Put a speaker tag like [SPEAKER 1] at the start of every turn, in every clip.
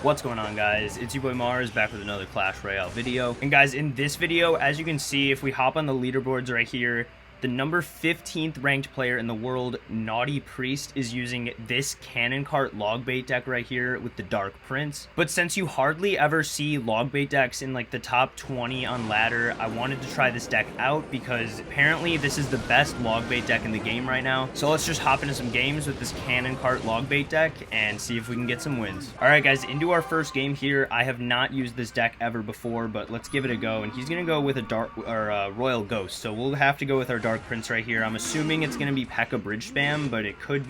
[SPEAKER 1] What's going on, guys? It's your boy Mars back with another Clash Royale video. And guys, in this video, as you can see, if we hop on the leaderboards right here, the number 15th ranked player in the world, Naughty Priest, is using this cannon cart log bait deck right here with the Dark Prince. But since you hardly ever see log bait decks in like the top 20 on ladder, I wanted to try this deck out because apparently this is the best log bait deck in the game right now. So let's just hop into some games with this cannon cart log bait deck and see if we can get some wins. All right, guys, into our first game here. I have not used this deck ever before, but let's give it a go. And he's gonna go with a Royal Ghost, so we'll have to go with our Dark Prince right here. I'm assuming it's gonna be Pekka bridge spam, but it could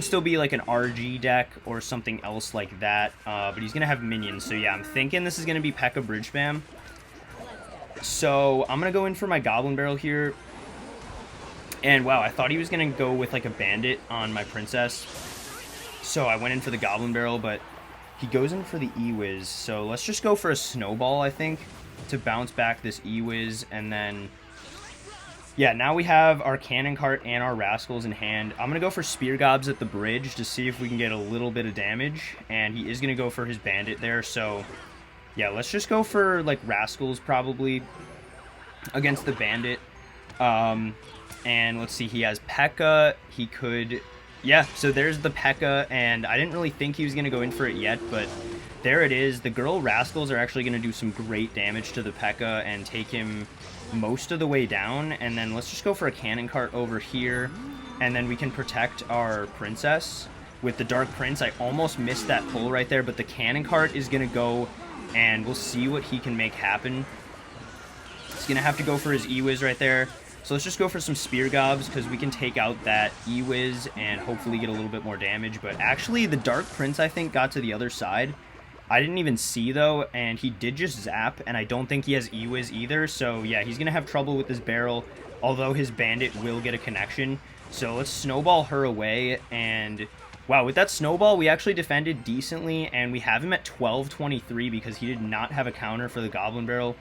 [SPEAKER 1] still be like an RG deck or something else like that. But he's gonna have minions, so yeah, I'm thinking this is gonna be Pekka bridge spam. So I'm gonna go in for my goblin barrel here. And wow, I thought he was gonna go with like a bandit on my princess, so I went in for the goblin barrel, but he goes in for the E-Wiz. So let's just go for a snowball, I think, to bounce back this E-Wiz. And then yeah, now we have our cannon cart and our rascals in hand. I'm going to go for spear gobs at the bridge to see if we can get a little bit of damage. And he is going to go for his bandit there. So yeah, let's just go for like rascals probably against the bandit. And let's see, he has Pekka. He could... yeah, so there's the Pekka, and I didn't really think he was going to go in for it yet, but there it is. The girl rascals are actually going to do some great damage to the Pekka and take him most of the way down. And then let's just go for a cannon cart over here, and then we can protect our princess with the Dark Prince. I almost missed that pull right there, but the cannon cart is going to go, and we'll see what he can make happen. He's going to have to go for his E-Wiz right there. So let's just go for some spear gobs because we can take out that E-Wiz and hopefully get a little bit more damage. But actually, the Dark Prince, I think, got to the other side. I didn't even see, though, and he did just zap, and I don't think he has E-Wiz either. So yeah, he's going to have trouble with this barrel, although his bandit will get a connection. So let's snowball her away, and wow, with that snowball, we actually defended decently, and we have him at 1223 because he did not have a counter for the goblin barrel.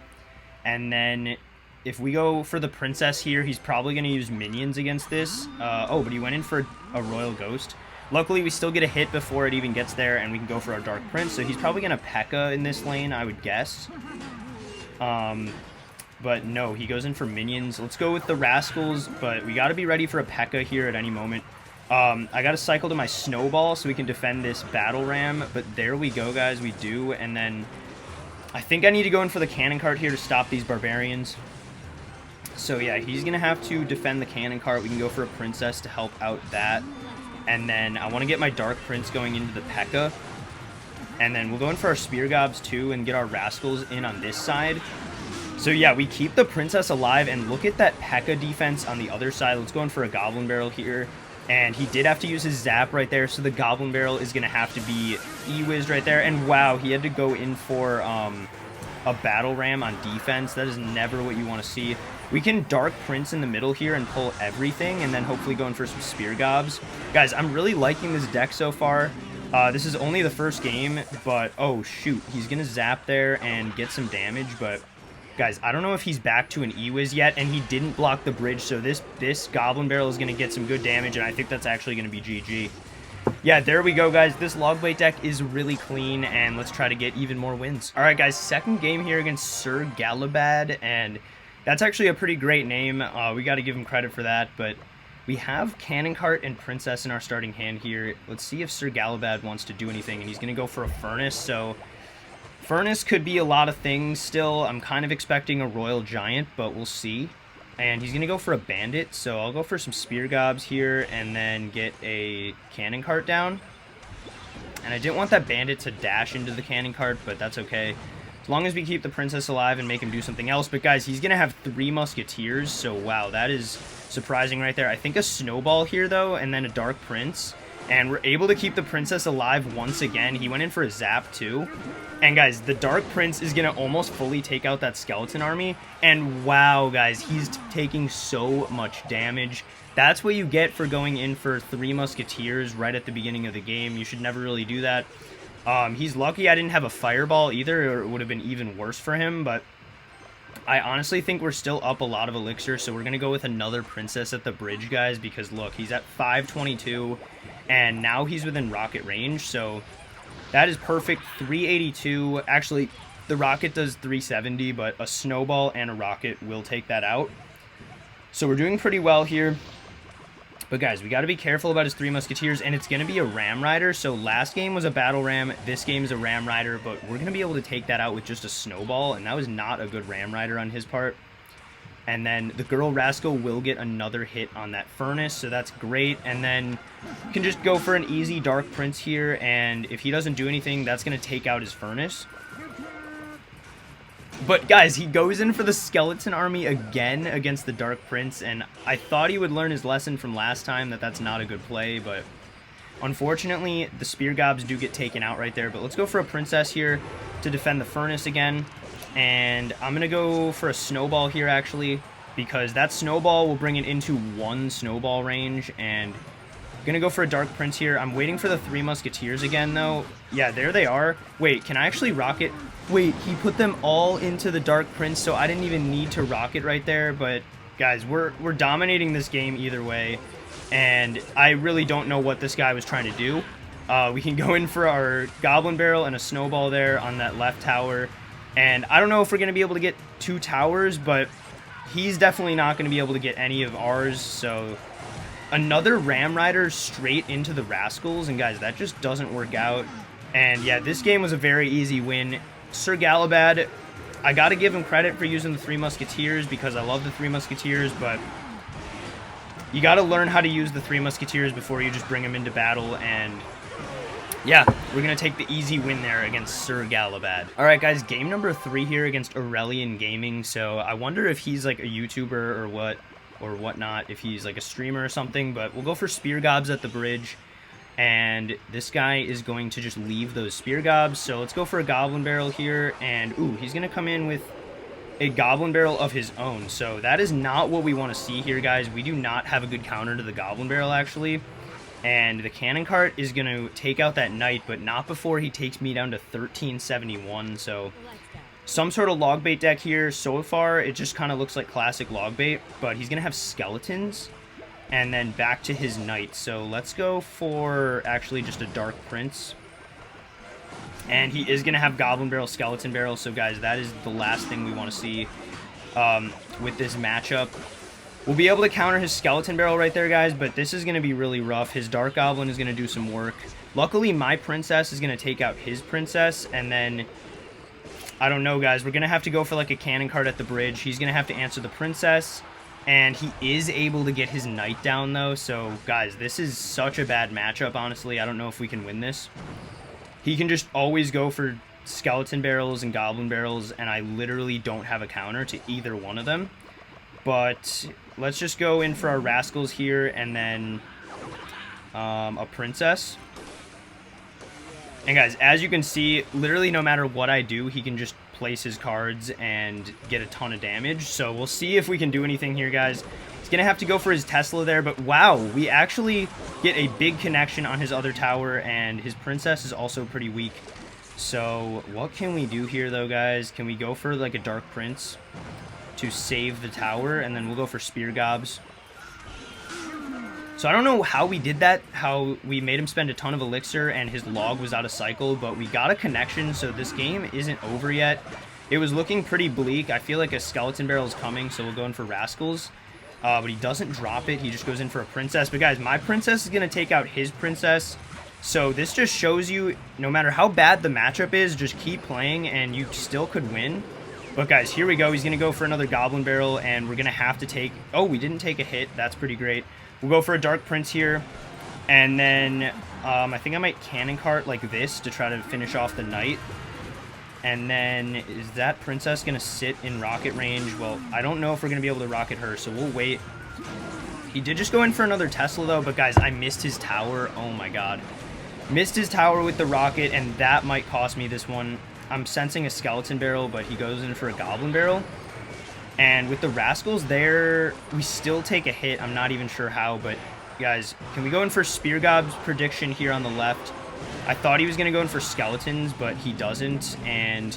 [SPEAKER 1] And then if we go for the princess here, he's probably going to use minions against this. Oh, but he went in for a royal ghost. Luckily, we still get a hit before it even gets there, and we can go for our Dark Prince. So he's probably going to Pekka in this lane, I would guess. But no, he goes in for minions. Let's go with the rascals, but we got to be ready for a Pekka here at any moment. I got to cycle to my snowball so we can defend this battle ram, but there we go, guys. We do, and then I think I need to go in for the cannon cart here to stop these barbarians. So yeah, he's going to have to defend the cannon cart. We can go for a princess to help out that. And then I want to get my Dark Prince going into the Pekka. And then we'll go in for our spear gobs too and get our rascals in on this side. So yeah, we keep the princess alive, and look at that Pekka defense on the other side. Let's go in for a goblin barrel here. And he did have to use his zap right there, so the goblin barrel is going to have to be E-Wiz right there. And wow, he had to go in for a battle ram on defense. That is never what you want to see. We can Dark Prince in the middle here and pull everything, and then hopefully go in for some spear gobs. Guys, I'm really liking this deck so far. This is only the first game, but oh shoot, he's gonna zap there and get some damage. But guys, I don't know if he's back to an E-Wiz yet, and he didn't block the bridge, so this goblin barrel is gonna get some good damage, and I think that's actually gonna be GG. Yeah, there we go, guys. This log bait deck is really clean, and let's try to get even more wins. All right, guys, second game here against Sir Galabad, and that's actually a pretty great name. We got to give him credit for that, but we have cannon cart and princess in our starting hand here. Let's see if Sir Galabad wants to do anything, and he's going to go for a furnace. So furnace could be a lot of things still. I'm kind of expecting a royal giant, but we'll see. And he's going to go for a bandit, so I'll go for some spear gobs here and then get a cannon cart down. And I didn't want that bandit to dash into the cannon cart, but that's okay, as long as we keep the princess alive and make him do something else. But guys, he's going to have 3 musketeers, so wow, that is surprising right there. I think a snowball here, though, and then a Dark Prince. And we're able to keep the princess alive once again. He went in for a zap, too. And guys, the Dark Prince is going to almost fully take out that skeleton army. And wow, guys, he's taking so much damage. That's what you get for going in for 3 musketeers right at the beginning of the game. You should never really do that. He's lucky I didn't have a fireball either, or it would have been even worse for him, but I honestly think we're still up a lot of elixir, so we're going to go with another princess at the bridge, guys, because look, he's at 522, and now he's within rocket range, so That is perfect. 382. Actually, the rocket does 370, but a snowball and a rocket will take that out. So we're doing pretty well here. But guys, we got to be careful about his 3 musketeers, and it's going to be a ram rider. So last game was a battle ram. This game is a ram rider, but we're going to be able to take that out with just a snowball, and that was not a good ram rider on his part. And then the girl rascal will get another hit on that furnace, so that's great. And then you can just go for an easy dark prince here, and if he doesn't do anything, that's going to take out his furnace. But guys, he goes in for the skeleton army again against the dark prince, and I thought he would learn his lesson from last time that that's not a good play, but unfortunately the spear gobs do get taken out right there. But let's go for a princess here to defend the furnace again. And I'm going to go for a snowball here, actually, because that snowball will bring it into 1 snowball range. And I'm going to go for a dark prince here. I'm waiting for the 3 musketeers again, though. Yeah, there they are. Wait, can I actually rocket? Wait, he put them all into the dark prince, so I didn't even need to rocket right there. But, guys, we're dominating this game either way. And I really don't know what this guy was trying to do. We can go in for our goblin barrel and a snowball there on that left tower. And I don't know if we're going to be able to get 2 towers, but he's definitely not going to be able to get any of ours. So another ram rider straight into the rascals. And guys, that just doesn't work out. And yeah, this game was a very easy win. Sir Galabad, I got to give him credit for using the 3 musketeers because I love the 3 musketeers, but you got to learn how to use the 3 musketeers before you just bring them into battle. And yeah, we're going to take the easy win there against Sir Galabad. Alright guys, game number 3 here against Aurelian Gaming. So I wonder if he's like a YouTuber or whatnot, if he's like a streamer or something. But we'll go for spear gobs at the bridge. And this guy is going to just leave those spear gobs. So let's go for a goblin barrel here. And ooh, he's going to come in with a goblin barrel of his own. So that is not what we want to see here, guys. We do not have a good counter to the goblin barrel, actually. And the cannon cart is going to take out that knight, but not before he takes me down to 1371. So some sort of log bait deck here. So far, it just kind of looks like classic log bait, but he's going to have skeletons and then back to his knight. So let's go for actually just a dark prince. And he is going to have goblin barrel, skeleton barrel. So guys, that is the last thing we want to see with this matchup. We'll be able to counter his skeleton barrel right there, guys, but this is going to be really rough. His dark goblin is going to do some work. Luckily, my princess is going to take out his princess, and then, I don't know, guys. We're going to have to go for, like, a cannon cart at the bridge. He's going to have to answer the princess, and he is able to get his knight down, though. So, guys, this is such a bad matchup, honestly. I don't know if we can win this. He can just always go for skeleton barrels and goblin barrels, and I literally don't have a counter to either one of them. But let's just go in for our rascals here, and then a princess. And guys, as you can see, literally no matter what I do, he can just place his cards and get a ton of damage. So we'll see if we can do anything here, guys. He's going to have to go for his Tesla there, but wow, we actually get a big connection on his other tower, and his princess is also pretty weak. So what can we do here, though, guys? Can we go for, like, a dark prince to save the tower, and then we'll go for spear gobs? So I don't know how we did that, how we made him spend a ton of elixir and his log was out of cycle, but we got a connection, so this game isn't over yet. It was looking pretty bleak. I feel like a skeleton barrel is coming, so we'll go in for rascals. But he doesn't drop it. He just goes in for a princess. But guys, my princess is going to take out his princess. So this just shows you, no matter how bad the matchup is, just keep playing and you still could win. But guys, here we go. He's going to go for another goblin barrel, and we're going to have to take... Oh, we didn't take a hit. That's pretty great. We'll go for a dark prince here. And then I think I might cannon cart like this to try to finish off the knight. And then is that princess going to sit in rocket range? Well, I don't know if we're going to be able to rocket her, so we'll wait. He did just go in for another Tesla, though. But guys, I missed his tower. Oh, my God. Missed his tower with the rocket, and that might cost me this one. I'm sensing a skeleton barrel, but he goes in for a goblin barrel. And with the rascals there, we still take a hit. I'm not even sure how, but guys, can we go in for spear gob's prediction here on the left? I thought he was going to go in for skeletons, but he doesn't. And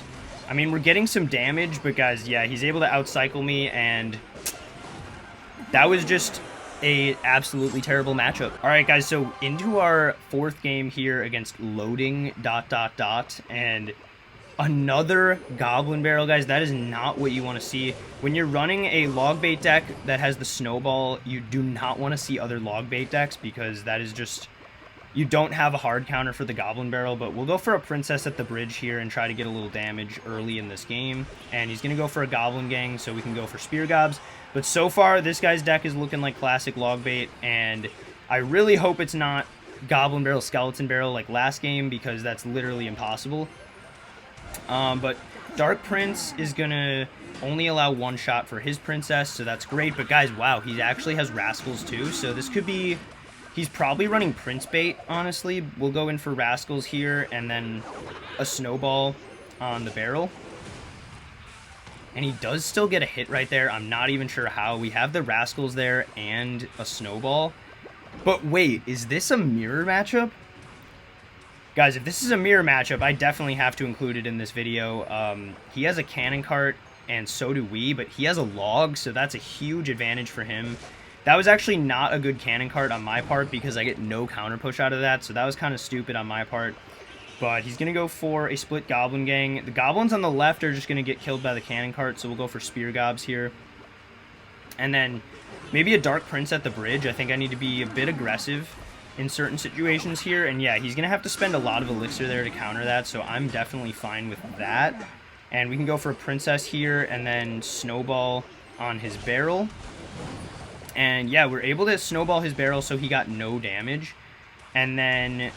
[SPEAKER 1] I mean, we're getting some damage, but guys, yeah, he's able to outcycle me, and that was just a absolutely terrible matchup. All right, guys, so into our fourth game here against loading ... and another goblin barrel, guys. That is not what you want to see. When you're running a log bait deck that has the snowball, you do not want to see other log bait decks because that is just... You don't have a hard counter for the goblin barrel, but we'll go for a princess at the bridge here and try to get a little damage early in this game. And he's going to go for a goblin gang, so we can go for spear gobs. But so far, this guy's deck is looking like classic log bait, and I really hope it's not goblin barrel, skeleton barrel like last game, because that's literally impossible. But Dark Prince is going to only allow one shot for his princess, so that's great. But guys, wow, he actually has rascals too, so this could be... He's probably running Prince Bait, honestly. We'll go in for Rascals here, and then a Snowball on the barrel. And he does still get a hit right there. I'm not even sure how. We have the Rascals there and a Snowball. But wait, is this a mirror matchup? Guys, if this is a mirror matchup, I definitely have to include it in this video. He has a cannon cart, and so do we, but he has a log, so that's a huge advantage for him. That was actually not a good cannon cart on my part because I get no counter push out of that, so that was kind of stupid on my part. But he's going to go for a split goblin gang. The goblins on the left are just going to get killed by the cannon cart, so we'll go for spear gobs here. And then maybe a dark prince at the bridge. I think I need to be a bit aggressive in certain situations here. And yeah, he's going to have to spend a lot of elixir there to counter that, so I'm definitely fine with that. And we can go for a princess here and then snowball on his barrel. And yeah, we're able to snowball his barrel so he got no damage. And then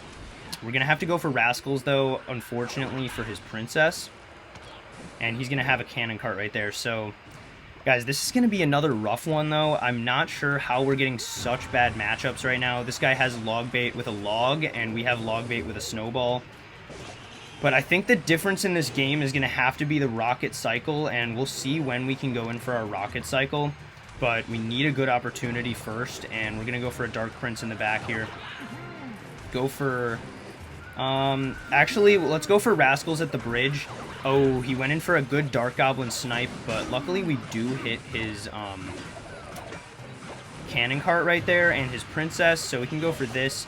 [SPEAKER 1] we're going to have to go for rascals, though, unfortunately, for his princess. And he's going to have a cannon cart right there. So, guys, this is going to be another rough one, though. I'm not sure how we're getting such bad matchups right now. This guy has log bait with a log, and we have log bait with a snowball. But I think the difference in this game is going to have to be the rocket cycle, and we'll see when we can go in for our rocket cycle. But we need a good opportunity first, and we're going to go for a Dark Prince in the back here. Go for... actually, let's go for Rascals at the bridge. Oh, he went in for a good Dark Goblin snipe, but luckily we do hit his cannon cart right there and his princess, so we can go for this.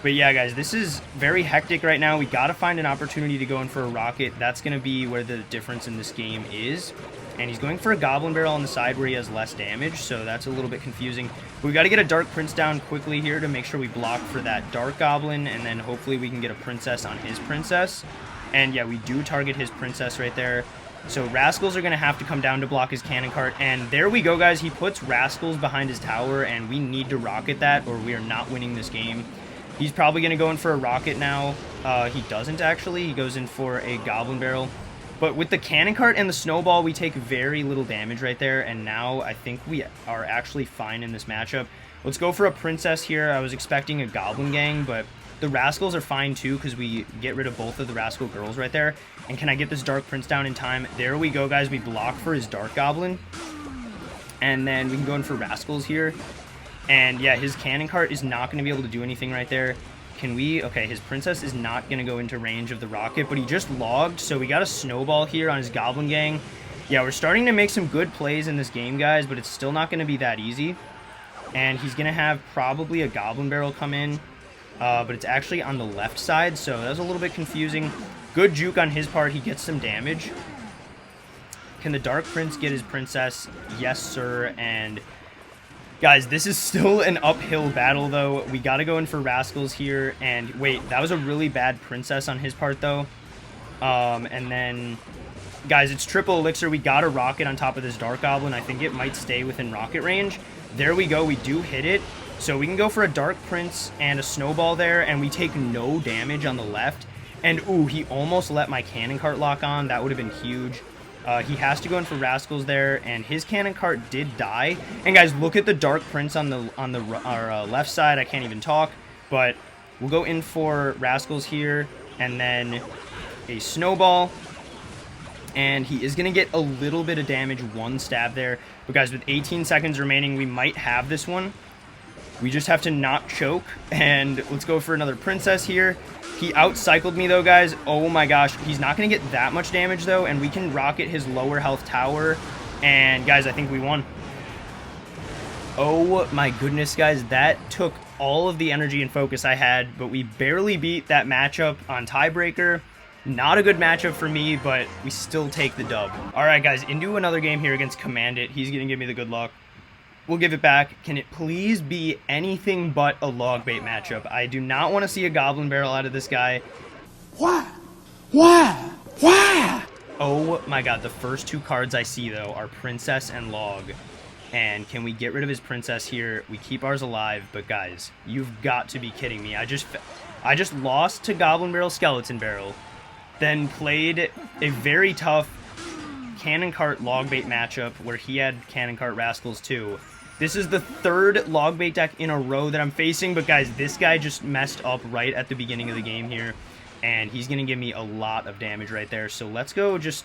[SPEAKER 1] But yeah, guys, this is very hectic right now. We got to find an opportunity to go in for a rocket. That's going to be where the difference in this game is. And he's going for a goblin barrel on the side where he has less damage, so that's a little bit confusing. But we got to get a Dark Prince down quickly here to make sure we block for that Dark Goblin, and then hopefully we can get a princess on his princess. And yeah, we do target his princess right there. So Rascals are going to have to come down to block his cannon cart, and there we go, guys. He puts Rascals behind his tower, and we need to rocket that, or we are not winning this game. He's probably going to go in for a rocket now. He doesn't, actually. He goes in for a goblin barrel. But with the cannon cart and the snowball, we take very little damage right there, and now I think we are actually fine in this matchup. Let's go for a princess here. I was expecting a goblin gang, but the rascals are fine too because we get rid of both of the rascal girls right there. And can I get this Dark Prince down in time? There we go, guys. We block for his dark goblin, and then we can go in for rascals here. And yeah, his cannon cart is not going to be able to do anything right there. Can we... Okay, his princess is not going to go into range of the rocket, but he just logged, so we got a snowball here on his goblin gang. Yeah, we're starting to make some good plays in this game, guys, but it's still not going to be that easy. And he's going to have probably a goblin barrel come in, but it's actually on the left side, so that was a little bit confusing. Good juke on his part. He gets some damage. Can the Dark Prince get his princess? Yes, sir, and... Guys, this is still an uphill battle, though. We got to go in for Rascals here. And wait, that was a really bad princess on his part, though. And then, guys, it's triple elixir. We got a rocket on top of this Dark Goblin. I think it might stay within rocket range. There we go. We do hit it. So we can go for a Dark Prince and a snowball there. And we take no damage on the left. And, ooh, he almost let my cannon cart lock on. That would have been huge. He has to go in for Rascals there, and his cannon cart did die. And guys, look at the Dark Prince on our left side. I can't even talk, but we'll go in for Rascals here, and then a snowball. And he is going to get a little bit of damage, one stab there. But guys, with 18 seconds remaining, we might have this one. We just have to not choke, and let's go for another princess here. He outcycled me, though, guys. Oh, my gosh. He's not going to get that much damage, though, and we can rocket his lower health tower. And, guys, I think we won. Oh my goodness, guys, that took all of the energy and focus I had, but we barely beat that matchup on tiebreaker. Not a good matchup for me, but we still take the dub. All right, guys, into another game here against Command It. He's going to give me the good luck. We'll give it back. Can it please be anything but a log bait matchup? I do not want to see a goblin barrel out of this guy.
[SPEAKER 2] Why? Why? Why?
[SPEAKER 1] Oh my god, the first two cards I see, though, are Princess and Log. And can we get rid of his Princess here? We keep ours alive, but guys, you've got to be kidding me. I just lost to Goblin Barrel, Skeleton Barrel, then played a very tough Cannon Cart Log Bait matchup where he had Cannon Cart Rascals too. This is the third log bait deck in a row that I'm facing, but guys, this guy just messed up right at the beginning of the game here, and he's going to give me a lot of damage right there. So let's go just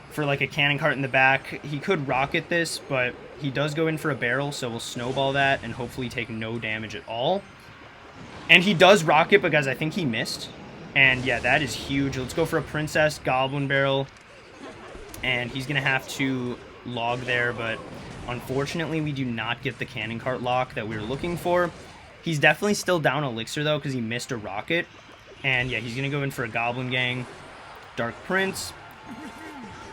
[SPEAKER 1] for like a cannon cart in the back. He could rocket this, but he does go in for a barrel, so we'll snowball that and hopefully take no damage at all. And he does rocket, but guys, I think he missed. And yeah, that is huge. Let's go for a Princess Goblin Barrel, and he's going to have to log there, but unfortunately, we do not get the cannon cart lock that we were looking for. He's definitely still down elixir, though, because he missed a rocket. And yeah, he's going to go in for a Goblin Gang. Dark Prince.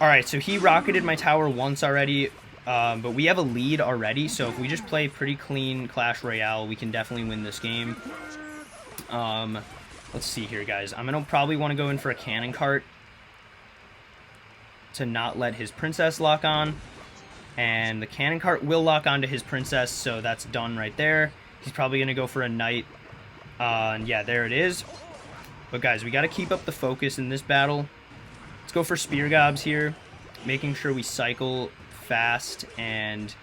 [SPEAKER 1] Alright, so he rocketed my tower once already, but we have a lead already, so if we just play pretty clean Clash Royale, we can definitely win this game. Let's see here, guys. I'm going to probably want to go in for a cannon cart to not let his Princess lock on. And the cannon cart will lock onto his Princess, so that's done right there. He's probably going to go for a knight. And yeah, there it is. But guys, we got to keep up the focus in this battle. Let's go for Spear Gobs here, making sure we cycle fast. And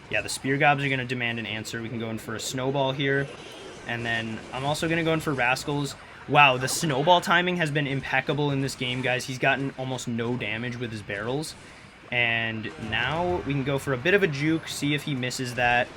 [SPEAKER 1] yeah, the Spear Gobs are going to demand an answer. We can go in for a Snowball here. And then I'm also going to go in for Rascals. Wow, the Snowball timing has been impeccable in this game, guys. He's gotten almost no damage with his barrels. And now we can go for a bit of a juke, see if he misses that.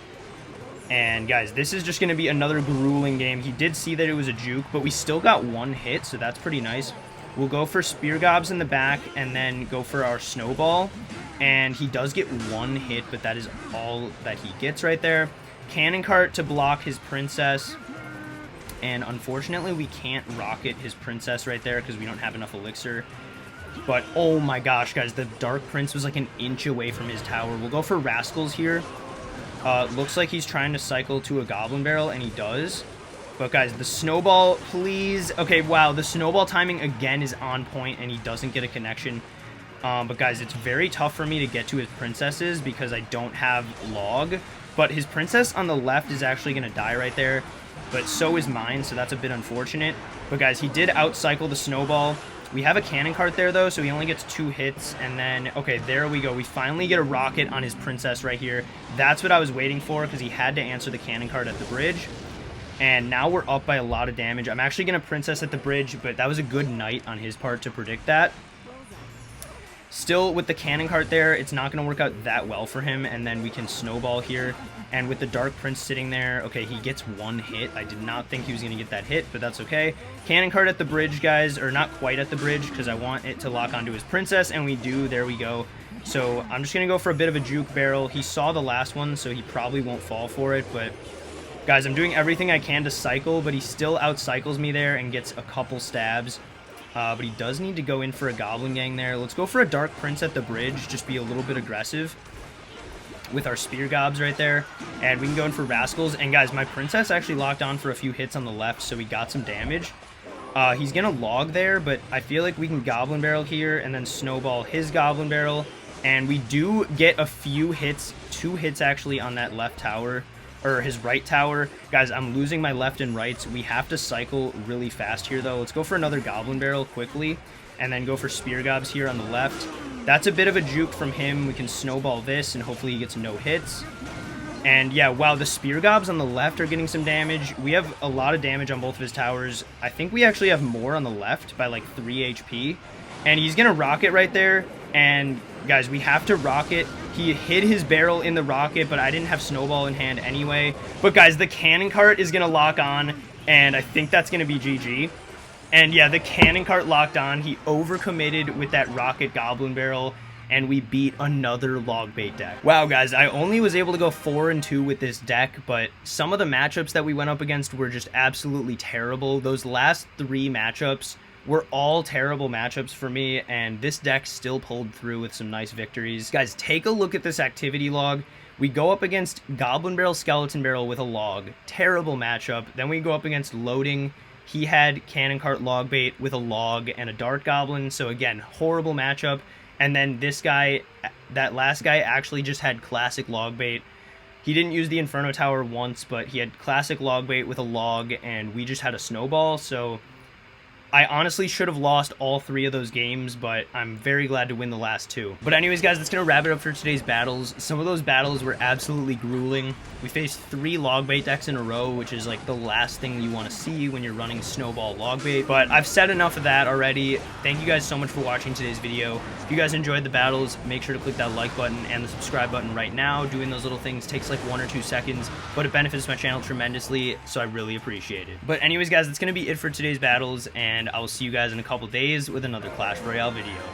[SPEAKER 1] And guys, this is just going to be another grueling game. He did see that it was a juke, but we still got one hit, so that's pretty nice. We'll go for Spear Gobs in the back and then go for our Snowball. And he does get one hit, but that is all that he gets right there. Cannon Cart to block his Princess. And unfortunately, we can't rocket his Princess right there because we don't have enough elixir. But, oh my gosh, guys, the Dark Prince was like an inch away from his tower. We'll go for Rascals here. Looks like he's trying to cycle to a Goblin Barrel, and he does. But, guys, the Snowball, please. Okay, wow, the Snowball timing again is on point, and he doesn't get a connection. But, guys, it's very tough for me to get to his Princesses because I don't have log. But his Princess on the left is actually going to die right there. But so is mine, so that's a bit unfortunate. But, guys, he did outcycle the Snowball. We have a cannon cart there, though, so he only gets 2 hits. And then, okay, there we go. We finally get a rocket on his Princess right here. That's what I was waiting for because he had to answer the cannon cart at the bridge. And now we're up by a lot of damage. I'm actually going to Princess at the bridge, but that was a good knight on his part to predict that. Still, with the cannon cart there, it's not going to work out that well for him. And then we can Snowball here. And with the Dark Prince sitting there, okay, he gets 1 hit. I did not think he was going to get that hit, but that's okay. Cannon cart at the bridge, guys, or not quite at the bridge, because I want it to lock onto his Princess, and we do. There we go. So I'm just going to go for a bit of a juke barrel. He saw the last one, so he probably won't fall for it, but guys, I'm doing everything I can to cycle, but he still outcycles me there and gets a couple stabs. But he does need to go in for a Goblin Gang there. Let's go for a Dark Prince at the bridge, just be a little bit aggressive with our Spear Gobs right there. And we can go in for Rascals. And guys, my Princess actually locked on for a few hits on the left, so we got some damage. He's going to log there, but I feel like we can Goblin Barrel here and then Snowball his Goblin Barrel. And we do get a few hits, 2 hits actually on that left tower, or his right tower. Guys, I'm losing my left and rights. We have to cycle really fast here, though. Let's go for another Goblin Barrel quickly, and then go for Spear Gobs here on the left. That's a bit of a juke from him. We can Snowball this, and hopefully he gets no hits. And yeah, wow, the Spear Gobs on the left are getting some damage. We have a lot of damage on both of his towers. I think we actually have more on the left by like 3 HP. And he's going to rocket right there. And guys, we have to rocket. He hid his barrel in the rocket, but I didn't have Snowball in hand anyway. But guys, the cannon cart is going to lock on, and I think that's going to be GG. And yeah, the cannon cart locked on. He overcommitted with that rocket Goblin Barrel. and we beat another log bait deck. Wow, guys, I only was able to go 4-2 with this deck, but some of the matchups that we went up against were just absolutely terrible. Those last 3 matchups were all terrible matchups for me, and this deck still pulled through with some nice victories. Guys, take a look at this activity log. We go up against Goblin Barrel, Skeleton Barrel with a log. Terrible matchup. Then we go up against Loading. He had Cannon Cart Log Bait with a log and a Dart Goblin, so again, horrible matchup. And then this guy, that last guy, actually just had Classic Log Bait. He didn't use the Inferno Tower once, but he had Classic Log Bait with a log, and we just had a Snowball, so I honestly should have lost all 3 of those games, but I'm very glad to win the last 2. But anyways, guys, that's going to wrap it up for today's battles. Some of those battles were absolutely grueling. We faced 3 log bait decks in a row, which is like the last thing you want to see when you're running snowball log bait. But I've said enough of that already. Thank you guys so much for watching today's video. If you guys enjoyed the battles, make sure to click that like button and the subscribe button right now. Doing those little things takes like 1 or 2 seconds, but it benefits my channel tremendously, so I really appreciate it. But anyways, guys, that's going to be it for today's battles, and I will see you guys in a couple days with another Clash Royale video.